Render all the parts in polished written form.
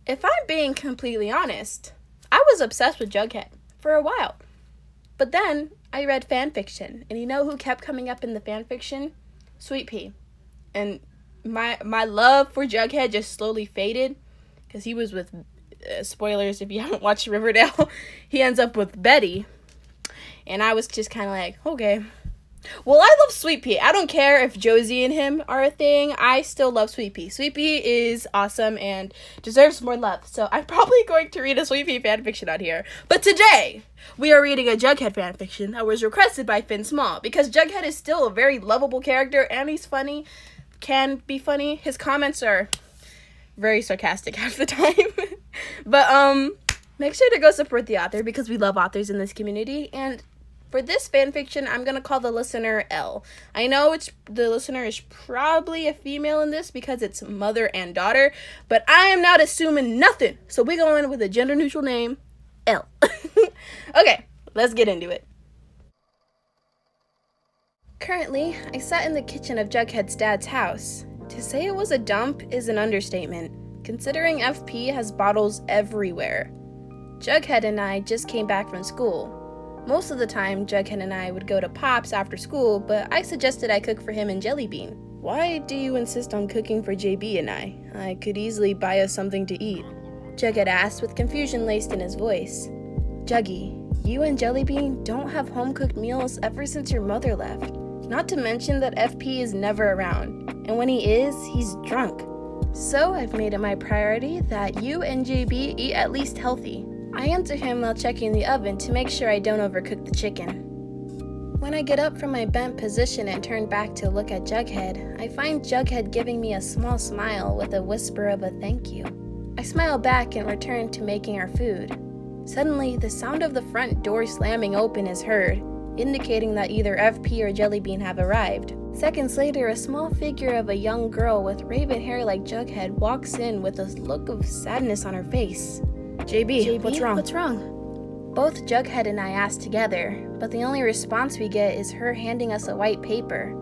If I'm being completely honest, I was obsessed with Jughead for a while. But then I read fan fiction, and you know who kept coming up in the fan fiction? Sweet Pea. And my love for Jughead just slowly faded because he was with spoilers if you haven't watched Riverdale. He ends up with Betty, and I was just kind of like, okay. Well, I love Sweet Pea. I don't care if Josie and him are a thing. I still love Sweet Pea. Sweet Pea is awesome and deserves more love. So I'm probably going to read a Sweet Pea fanfiction on here. But today, we are reading a Jughead fanfiction that was requested by Finn Small. Because Jughead is still a very lovable character and he's funny. Can be funny. His comments are very sarcastic half the time. But make sure to go support the author because we love authors in this community. And for this fanfiction, I'm going to call the listener L. I know the listener is probably a female in this because it's mother and daughter, but I am not assuming nothing. So we're going with a gender-neutral name, L. Okay, let's get into it. Currently, I sat in the kitchen of Jughead's dad's house. To say it was a dump is an understatement, considering FP has bottles everywhere. Jughead and I just came back from school. Most of the time, Jughead and I would go to Pop's after school, but I suggested I cook for him and Jellybean. Why do you insist on cooking for JB and I? I could easily buy us something to eat. Jughead asked with confusion laced in his voice. Juggy, you and Jellybean don't have home-cooked meals ever since your mother left. Not to mention that FP is never around, and when he is, he's drunk. So I've made it my priority that you and JB eat at least healthy. I answer him while checking the oven to make sure I don't overcook the chicken. When I get up from my bent position and turn back to look at Jughead, I find Jughead giving me a small smile with a whisper of a thank you. I smile back and return to making our food. Suddenly, the sound of the front door slamming open is heard, indicating that either FP or Jellybean have arrived. Seconds later, a small figure of a young girl with raven hair like Jughead walks in with a look of sadness on her face. JB, what's wrong? What's wrong? Both Jughead and I ask together, but the only response we get is her handing us a white paper.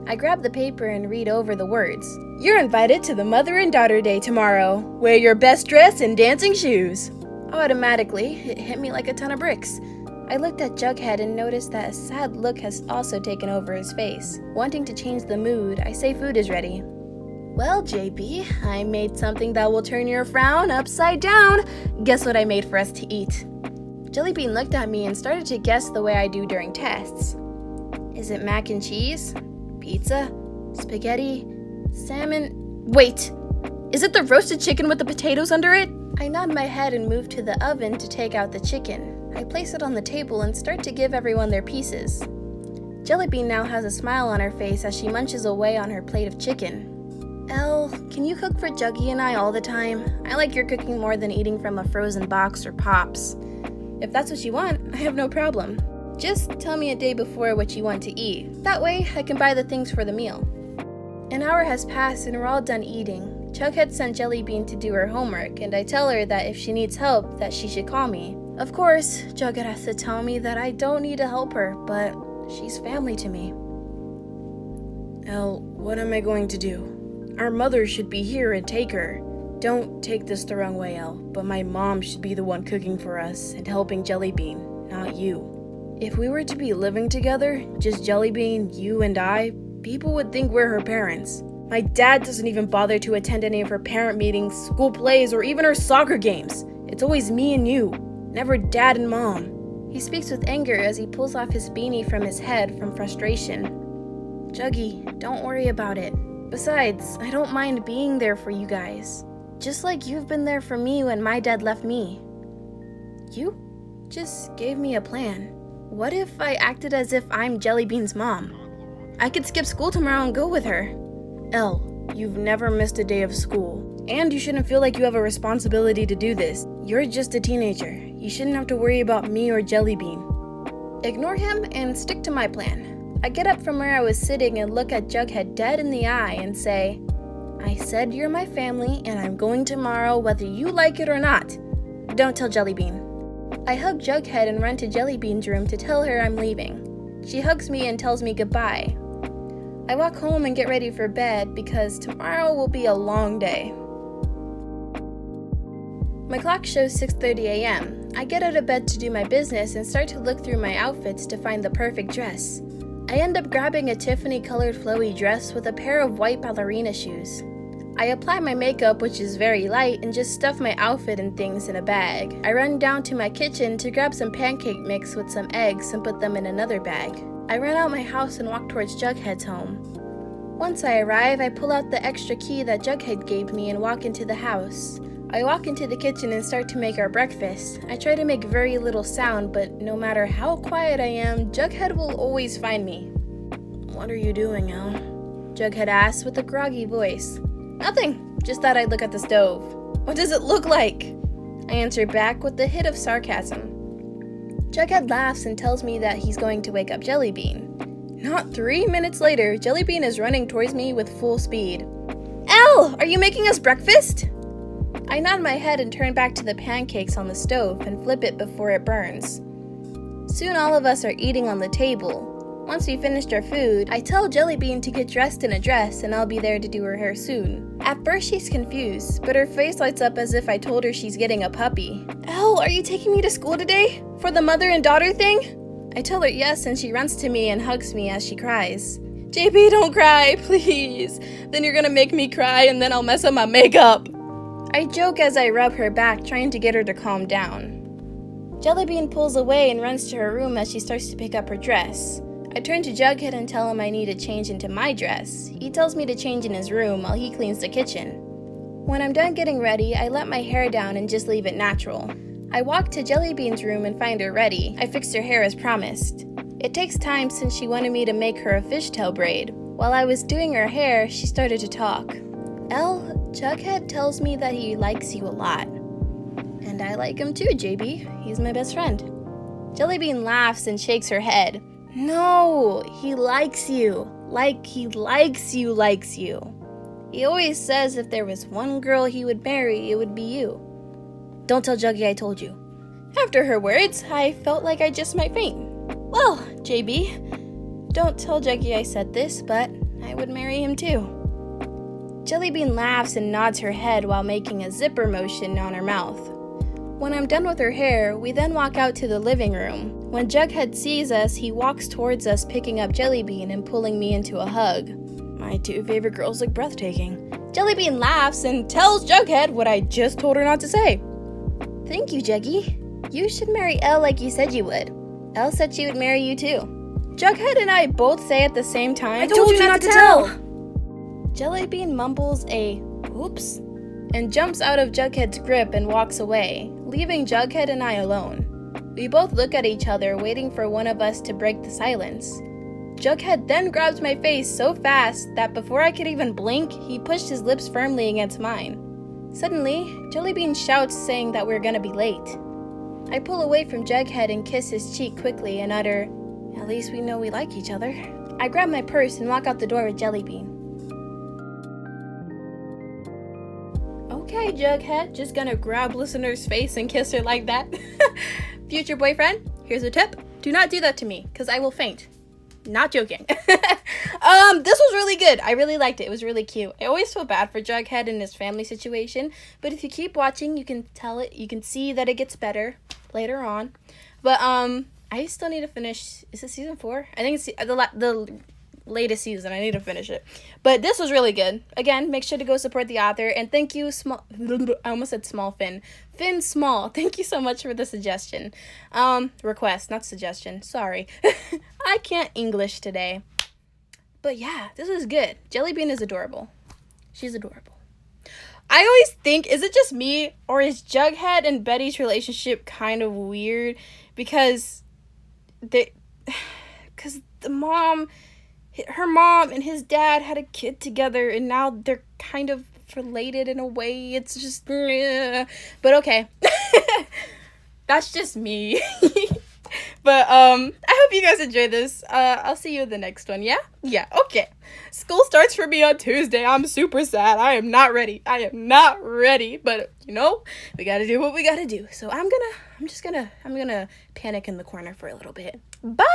I grab the paper and read over the words. You're invited to the Mother and Daughter Day tomorrow. Wear your best dress and dancing shoes. Automatically, it hit me like a ton of bricks. I looked at Jughead and noticed that a sad look has also taken over his face. Wanting to change the mood, I say food is ready. Well, JB, I made something that will turn your frown upside down. Guess what I made for us to eat? Jellybean looked at me and started to guess the way I do during tests. Is it mac and cheese? Pizza? Spaghetti? Salmon? Wait! Is it the roasted chicken with the potatoes under it? I nod my head and move to the oven to take out the chicken. I place it on the table and start to give everyone their pieces. Jellybean now has a smile on her face as she munches away on her plate of chicken. Elle, can you cook for Juggy and I all the time? I like your cooking more than eating from a frozen box or Pops. If that's what you want, I have no problem. Just tell me a day before what you want to eat. That way, I can buy the things for the meal. An hour has passed and we're all done eating. Jughead sent Jellybean to do her homework, and I tell her that if she needs help, that she should call me. Of course, Jughead has to tell me that I don't need to help her, but she's family to me. Elle, what am I going to do? Our mother should be here and take her. Don't take this the wrong way, Elle, but my mom should be the one cooking for us and helping Jellybean, not you. If we were to be living together, just Jellybean, you and I, people would think we're her parents. My dad doesn't even bother to attend any of her parent meetings, school plays, or even her soccer games. It's always me and you, never dad and mom. He speaks with anger as he pulls off his beanie from his head from frustration. Juggy, don't worry about it. Besides, I don't mind being there for you guys. Just like you've been there for me when my dad left me. You just gave me a plan. What if I acted as if I'm Jellybean's mom? I could skip school tomorrow and go with her. Elle, you've never missed a day of school. And you shouldn't feel like you have a responsibility to do this. You're just a teenager. You shouldn't have to worry about me or Jellybean. Ignore him and stick to my plan. I get up from where I was sitting and look at Jughead dead in the eye and say, I said you're my family and I'm going tomorrow whether you like it or not. Don't tell Jellybean. I hug Jughead and run to Jellybean's room to tell her I'm leaving. She hugs me and tells me goodbye. I walk home and get ready for bed because tomorrow will be a long day. My clock shows 6:30 a.m. I get out of bed to do my business and start to look through my outfits to find the perfect dress. I end up grabbing a Tiffany-colored flowy dress with a pair of white ballerina shoes. I apply my makeup, which is very light, and just stuff my outfit and things in a bag. I run down to my kitchen to grab some pancake mix with some eggs and put them in another bag. I run out my house and walk towards Jughead's home. Once I arrive, I pull out the extra key that Jughead gave me and walk into the house. I walk into the kitchen and start to make our breakfast. I try to make very little sound, but no matter how quiet I am, Jughead will always find me. "What are you doing, Elle?" Jughead asks with a groggy voice. "Nothing, just thought I'd look at the stove." "What does it look like?" I answer back with a hit of sarcasm. Jughead laughs and tells me that he's going to wake up Jellybean. Not 3 minutes later, Jellybean is running towards me with full speed. "Elle, are you making us breakfast?" I nod my head and turn back to the pancakes on the stove and flip it before it burns. Soon all of us are eating on the table. Once we finished our food, I tell Jellybean to get dressed in a dress and I'll be there to do her hair soon. At first she's confused, but her face lights up as if I told her she's getting a puppy. "Elle, are you taking me to school today? For the mother and daughter thing?" I tell her yes, and she runs to me and hugs me as she cries. "JB, don't cry, please. Then you're gonna make me cry and then I'll mess up my makeup." I joke as I rub her back, trying to get her to calm down. Jellybean pulls away and runs to her room as she starts to pick up her dress. I turn to Jughead and tell him I need to change into my dress. He tells me to change in his room while he cleans the kitchen. When I'm done getting ready, I let my hair down and just leave it natural. I walk to Jellybean's room and find her ready. I fixed her hair as promised. It takes time since she wanted me to make her a fishtail braid. While I was doing her hair, she started to talk. "Elle, Jughead tells me that he likes you a lot." "And I like him too, JB. He's my best friend." Jellybean laughs and shakes her head. "No, he likes you. Like he likes you. He always says if there was one girl he would marry, it would be you." "Don't tell Juggy I told you." After her words, I felt like I just might faint. "Well, JB, don't tell Juggy I said this, but I would marry him too." Jellybean laughs and nods her head while making a zipper motion on her mouth. When I'm done with her hair, we then walk out to the living room. When Jughead sees us, he walks towards us, picking up Jellybean and pulling me into a hug. My two favorite girls look breathtaking. Jellybean laughs and tells Jughead what I just told her not to say. "Thank you, Juggy. You should marry Elle like you said you would. Elle said she would marry you too." Jughead and I both say at the same time, "I told you not to tell!" Jellybean mumbles a "oops" and jumps out of Jughead's grip and walks away, leaving Jughead and I alone. We both look at each other, waiting for one of us to break the silence. Jughead then grabs my face so fast that before I could even blink, he pushed his lips firmly against mine. Suddenly, Jellybean shouts saying that we're gonna be late. I pull away from Jughead and kiss his cheek quickly and utter, "At least we know we like each other." I grab my purse and walk out the door with Jellybean. "Okay, Jughead, just gonna grab listener's face and kiss her like that." Future boyfriend, here's a tip. Do not do that to me, because I will faint. Not joking. This was really good. I really liked it. It was really cute. I always feel bad for Jughead and his family situation, but if you keep watching, you can see that it gets better later on. But I still need to finish. Is it season 4? I think it's the latest season. I need to finish it. But this was really good. Again, make sure to go support the author, and thank you, I almost said Small Finn. Finn Small, thank you so much for the suggestion. Request, not suggestion. Sorry. I can't English today. But yeah, this is good. Jellybean is adorable. She's adorable. I always think, is it just me, or is Jughead and Betty's relationship kind of weird? Because her mom and his dad had a kid together, and now they're kind of related in a way. It's just, but okay. That's just me. But I hope you guys enjoyed this. I'll see you in the next one. Yeah, okay. School starts for me on Tuesday. I'm super sad. I am not ready. But we gotta do what we gotta do. So I'm gonna panic in the corner for a little bit. Bye.